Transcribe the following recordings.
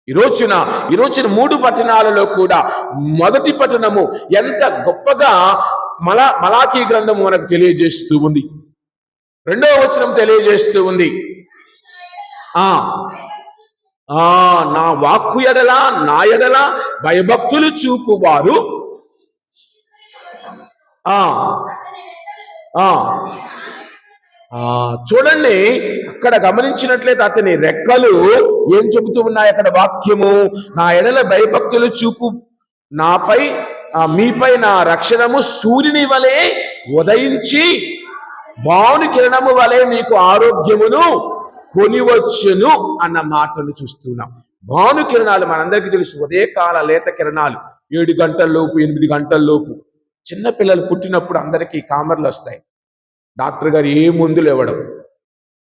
ఈ రోజున 3 పట్టణాలలో కూడా మొదటి పట్టణము ఎంత గొప్పగా మలాకీ గ్రంథము మనకు తెలియజేస్తూ ఉంది. 2వ వచనం తెలియజేస్తూ ఉంది, ఆ నా వాక్కు ఎడల నా ఎడల భయభక్తులు చూపువారు చూడండి, అక్కడ గమనించినట్లయితే అతని రెక్కలు ఏం చెబుతూ ఉన్నాయి అక్కడ వాక్యము, నా ఎడల భయభక్తులు చూపు నాపై మీపై నా రక్షణము సూర్యుని వలె ఉదయించి భాను కిరణము వలె మీకు ఆరోగ్యమును కొనివచ్చును అన్న మాటను చూస్తున్నాం. భాను కిరణాలు మనందరికీ తెలుసు, ఉదయకాల లేత కిరణాలు 7 గంటల లోపు 8 గంటల లోపు. చిన్న పిల్లలు పుట్టినప్పుడు అందరికీ కామర్లు వస్తాయి. డాక్టర్ గారు ఏ మందులు ఇవ్వడం,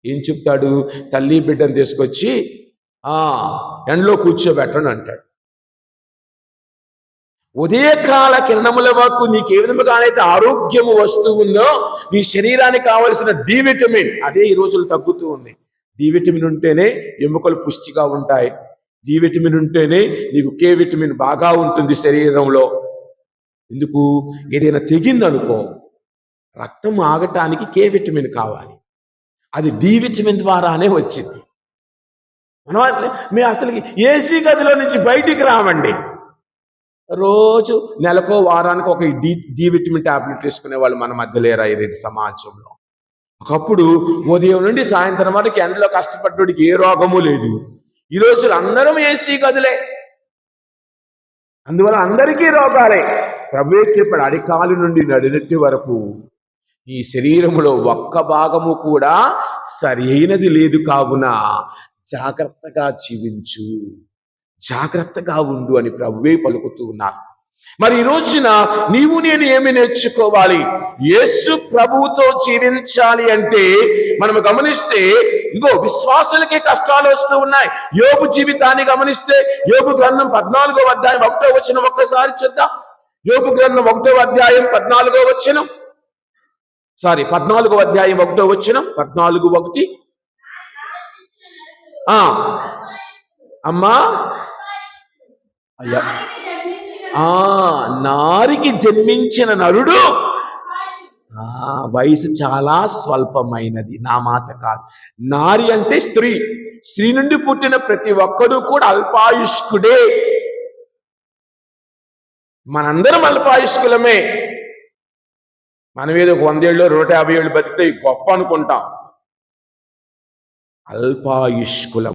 ఏం చెప్తాడు, తల్లి బిడ్డను తీసుకొచ్చి ఎండలో కూర్చోబెట్టండి అంటాడు. ఉదయకాల కిరణముల వరకు నీకు ఏ విధముగానైతే ఆరోగ్యము వస్తూ ఉందో, నీ శరీరానికి కావలసిన డి విటమిన్ అదే ఈ రోజులు తగ్గుతూ ఉంది. డి విటమిన్ ఉంటేనే ఎముకలు పుష్టిగా ఉంటాయి. డి విటమిన్ ఉంటేనే నీకు కే విటమిన్ బాగా ఉంటుంది శరీరంలో. ఎందుకు, ఏదైనా తెగిందనుకో రక్తం ఆగటానికి కే విటమిన్ కావాలి, అది డి విటమిన్ ద్వారానే వచ్చింది. మేము అసలు ఏసీ గదిలో నుంచి బయటికి రామండి. రోజు నెలకో వారానికి ఒక డి విటమిన్ టాబ్లెట్ వేసుకునే వాళ్ళు మన మధ్య లేరా ఈ సమాజంలో? ఒకప్పుడు ఉదయం నుండి సాయంత్రం వరకు ఎండలో కష్టపడ్డోడికి ఏ రోగము లేదు. ఈ రోజులు అందరం ఏసీ గదులే, అందువల్ల అందరికీ రోగాలే. ప్రభువే చెప్పాడు, అడికాలు నుండి నడినెత్తి వరకు ఈ శరీరములో ఒక్క భాగము కూడా సరి అయినది లేదు, కావున జాగ్రత్తగా జీవించు, జాగ్రత్తగా ఉండు అని ప్రభువే పలుకుతూ ఉన్నారు. మరి ఈ రోజున నీవు నేను ఏమి నేర్చుకోవాలి? యేసు ప్రభువుతో జీవించాలి అంటే మనం గమనిస్తే ఇగో విశ్వాసులకే కష్టాలు వస్తూ ఉన్నాయి. యోబు జీవితాన్ని గమనిస్తే యోబు గ్రంథం 14వ అధ్యాయం 1వ వచనం ఒక్కసారి చూద్దాం. యోబు గ్రంథం 1వ అధ్యాయం 14వ వచనం, 14వ అధ్యాయం 1వ వచనం, 14:1. అమ్మా అయ్యా, నారికి జన్మించిన నరుడు వయసు చాలా స్వల్పమైనది. నా మాట కాదు, నారి అంటే స్త్రీ. స్త్రీ నుండి పుట్టిన ప్రతి ఒక్కడు కూడా అల్పాయుష్కుడే. మనందరం అల్పాయుష్కులమే. మనం ఏదో 100 ఏళ్ళు 150 ఏళ్ళు బతికితే గొప్ప అనుకుంటాం. అల్పాయుష్కులం.